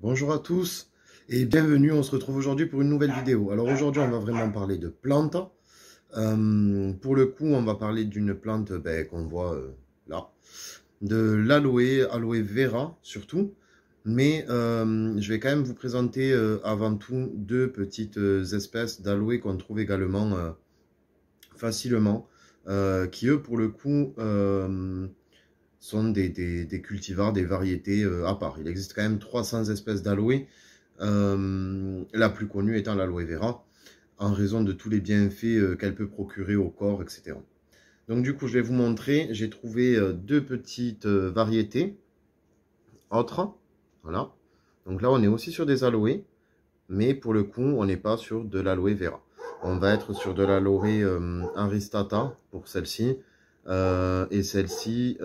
Bonjour à tous et bienvenue, on se retrouve aujourd'hui pour une nouvelle vidéo. Alors aujourd'hui on va vraiment parler de plantes. Pour le coup on va parler d'une plante qu'on voit là, de l'aloe, aloe vera surtout. Mais je vais quand même vous présenter avant tout deux petites espèces d'aloe qu'on trouve également facilement, qui eux pour le coup sont des cultivars, des variétés à part. Il existe quand même 300 espèces d'aloe, la plus connue étant l'aloe vera, en raison de tous les bienfaits qu'elle peut procurer au corps, etc. Donc du coup, je vais vous montrer, j'ai trouvé deux petites variétés autres, voilà. Donc là, on est aussi sur des aloe, mais pour le coup, on n'est pas sur de l'aloe vera. On va être sur de l'aloe aristata pour celle-ci, et celle-ci,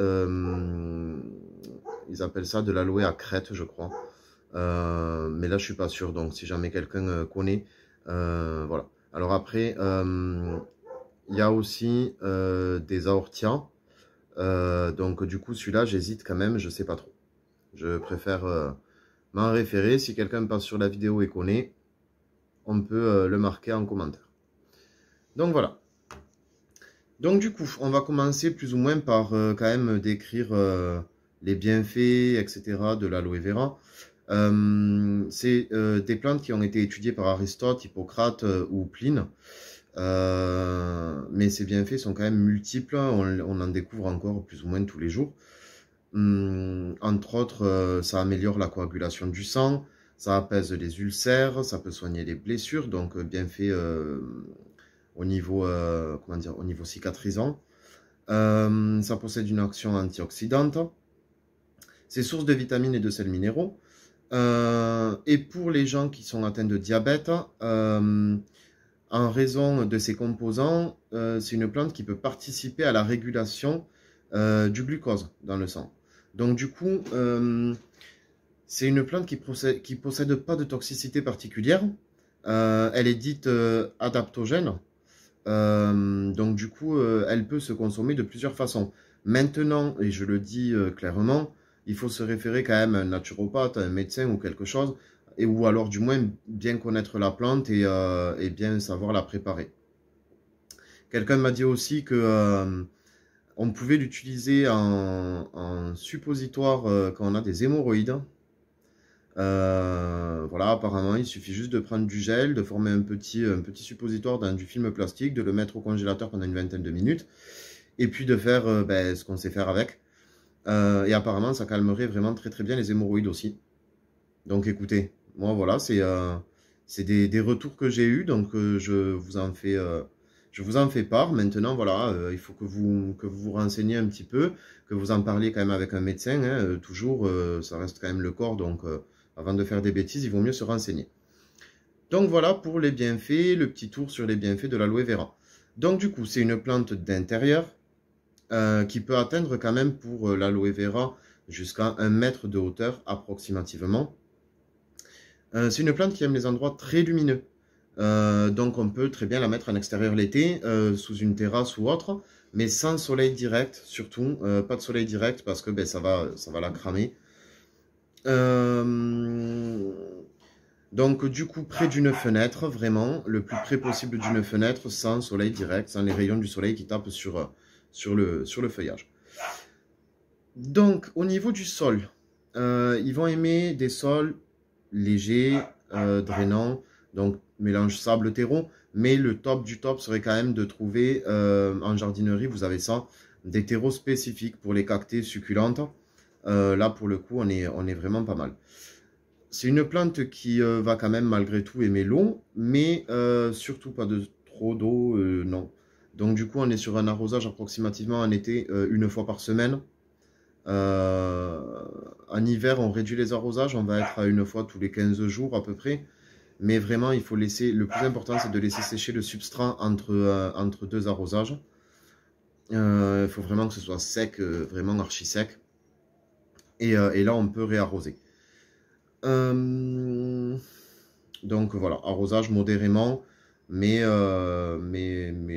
ils appellent ça de l'aloe à crête, je crois. Mais là, je suis pas sûr. Donc, si jamais quelqu'un connaît, voilà. Alors après, il y a aussi des aortias. Donc, du coup, celui-là, j'hésite quand même. Je sais pas trop. Je préfère m'en référer. Si quelqu'un passe sur la vidéo et connaît, on peut le marquer en commentaire. Donc, voilà. Donc du coup, on va commencer plus ou moins par quand même décrire les bienfaits, etc. de l'aloe vera. C'est des plantes qui ont été étudiées par Aristote, Hippocrate ou Pline. Mais ces bienfaits sont quand même multiples, on en découvre encore plus ou moins tous les jours. Entre autres, ça améliore la coagulation du sang, ça apaise les ulcères, ça peut soigner les blessures, donc bienfaits au niveau, comment dire, au niveau cicatrisant. Ça possède une action antioxydante. C'est source de vitamines et de sels minéraux. Et pour les gens qui sont atteints de diabète, en raison de ses composants, c'est une plante qui peut participer à la régulation du glucose dans le sang. Donc du coup, c'est une plante qui possède pas de toxicité particulière. Elle est dite adaptogène. Donc du coup, elle peut se consommer de plusieurs façons. Maintenant, et je le dis clairement, il faut se référer quand même à un naturopathe, à un médecin ou quelque chose, ou alors du moins bien connaître la plante et bien savoir la préparer. Quelqu'un m'a dit aussi que on pouvait l'utiliser en suppositoire quand on a des hémorroïdes. Voilà, apparemment, il suffit juste de prendre du gel, de former un petit suppositoire dans du film plastique, de le mettre au congélateur pendant une vingtaine de minutes, et puis de faire ce qu'on sait faire avec. Et apparemment, ça calmerait vraiment très très bien les hémorroïdes aussi. Donc écoutez, moi voilà, c'est des retours que j'ai eus, donc je vous en fais part. Maintenant, voilà, il faut que vous renseignez un petit peu, que vous en parliez quand même avec un médecin, hein, toujours, ça reste quand même le corps, donc avant de faire des bêtises, il vaut mieux se renseigner. Donc voilà pour les bienfaits, le petit tour sur les bienfaits de l'aloe vera. Donc du coup, c'est une plante d'intérieur qui peut atteindre quand même pour l'aloe vera jusqu'à 1 mètre de hauteur approximativement. C'est une plante qui aime les endroits très lumineux. Donc on peut très bien la mettre en extérieur l'été, sous une terrasse ou autre, mais sans soleil direct, surtout. Pas de soleil direct parce que ça va la cramer. Donc du coup, près d'une fenêtre, vraiment, le plus près possible d'une fenêtre, sans soleil direct, sans les rayons du soleil qui tapent sur le feuillage. Donc au niveau du sol, ils vont aimer des sols légers, drainants, donc mélange sable-terreau, mais le top du top serait quand même de trouver, en jardinerie, vous avez ça, des terreaux spécifiques pour les cactées succulentes. Là, pour le coup, on est vraiment pas mal. C'est une plante qui va quand même, malgré tout, aimer l'eau, mais surtout pas de trop d'eau, non. Donc, du coup, on est sur un arrosage approximativement en été, une fois par semaine. En hiver, on réduit les arrosages, on va être à une fois tous les 15 jours à peu près. Mais vraiment, il faut laisser, le plus important, c'est de laisser sécher le substrat entre deux arrosages. Il faut vraiment que ce soit sec, vraiment archi sec. Et là, on peut réarroser. Donc voilà, arrosage modérément, mais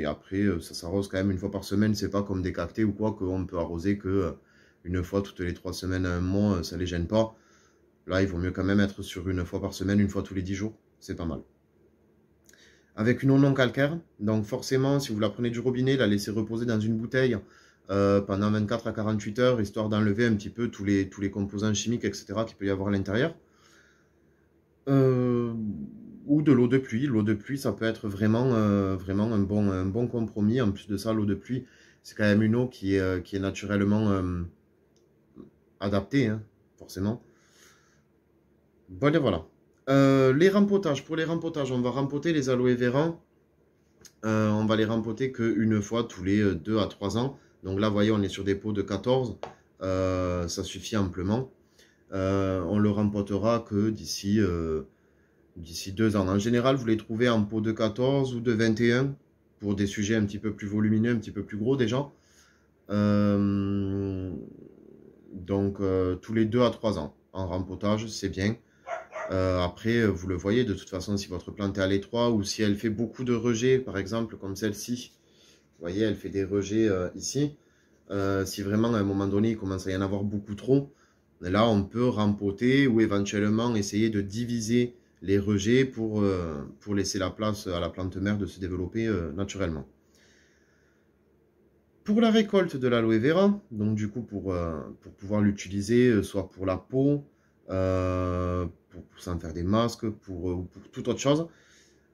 après, ça s'arrose quand même une fois par semaine. C'est pas comme des cactés ou quoi, qu'on peut arroser que une fois toutes les 3 semaines à un mois, ça les gêne pas. Là, il vaut mieux quand même être sur une fois par semaine, une fois tous les 10 jours. C'est pas mal. Avec une eau non calcaire, donc forcément, si vous la prenez du robinet, la laissez reposer dans une bouteille pendant 24 à 48 heures, histoire d'enlever un petit peu tous les composants chimiques, etc., qu'il peut y avoir à l'intérieur. Ou de l'eau de pluie. L'eau de pluie, ça peut être vraiment un bon compromis. En plus de ça, l'eau de pluie, c'est quand même une eau qui est naturellement adaptée, hein, forcément. Bon, et voilà. Les rempotages. Pour les rempotages, on va rempoter les aloe vera. On va les rempoter qu'une fois tous les 2 à 3 ans. Donc là, vous voyez, on est sur des pots de 14. Ça suffit amplement. On le rempotera que d'ici 2 ans. En général, vous les trouvez en pot de 14 ou de 21 pour des sujets un petit peu plus volumineux, un petit peu plus gros déjà. Donc, tous les 2 à 3 ans en rempotage, c'est bien. Après, vous le voyez, de toute façon, si votre plante est à l'étroit ou si elle fait beaucoup de rejets, par exemple, comme celle-ci, vous voyez, elle fait des rejets ici. Si vraiment, à un moment donné, il commence à y en avoir beaucoup trop, là, on peut rempoter ou éventuellement essayer de diviser les rejets pour laisser la place à la plante mère de se développer naturellement. Pour la récolte de l'aloe vera, donc du coup pour pouvoir l'utiliser soit pour la peau, pour s'en faire des masques, pour toute autre chose,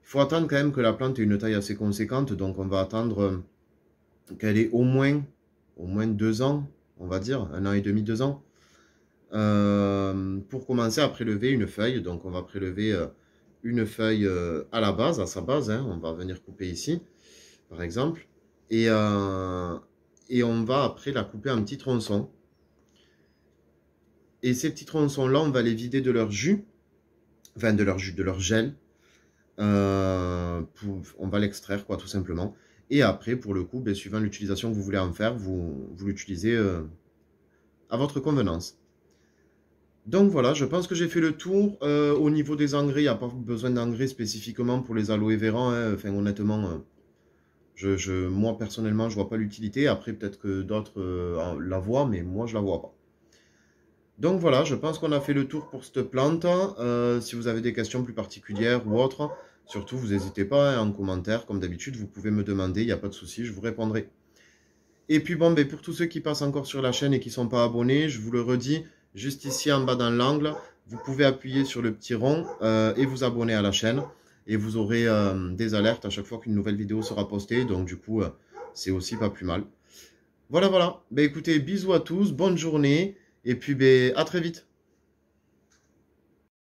il faut attendre quand même que la plante ait une taille assez conséquente, donc on va attendre qu'elle ait au moins 2 ans, on va dire, 1 an et demi, 2 ans, pour commencer à prélever une feuille. Donc on va prélever une feuille à la base, à sa base, hein, on va venir couper ici, par exemple, et on va après la couper en petits tronçons. Et ces petits tronçons-là, on va les vider de leur jus, enfin de leur gel. On va l'extraire, quoi, tout simplement. Et après, pour le coup, suivant l'utilisation que vous voulez en faire, vous l'utilisez à votre convenance. Donc voilà, je pense que j'ai fait le tour. Au niveau des engrais, il n'y a pas besoin d'engrais spécifiquement pour les aloe vera, hein. Enfin, honnêtement, moi personnellement, je vois pas l'utilité. Après, peut-être que d'autres la voient, mais moi, je la vois pas. Donc voilà, je pense qu'on a fait le tour pour cette plante. Si vous avez des questions plus particulières ou autres, surtout, vous n'hésitez pas, hein, en commentaire. Comme d'habitude, vous pouvez me demander, il n'y a pas de souci, je vous répondrai. Et puis bon, pour tous ceux qui passent encore sur la chaîne et qui ne sont pas abonnés, je vous le redis, juste ici en bas dans l'angle, vous pouvez appuyer sur le petit rond et vous abonner à la chaîne. Et vous aurez des alertes à chaque fois qu'une nouvelle vidéo sera postée. Donc du coup, c'est aussi pas plus mal. Voilà, voilà. Écoutez, bisous à tous, bonne journée. Et puis à très vite.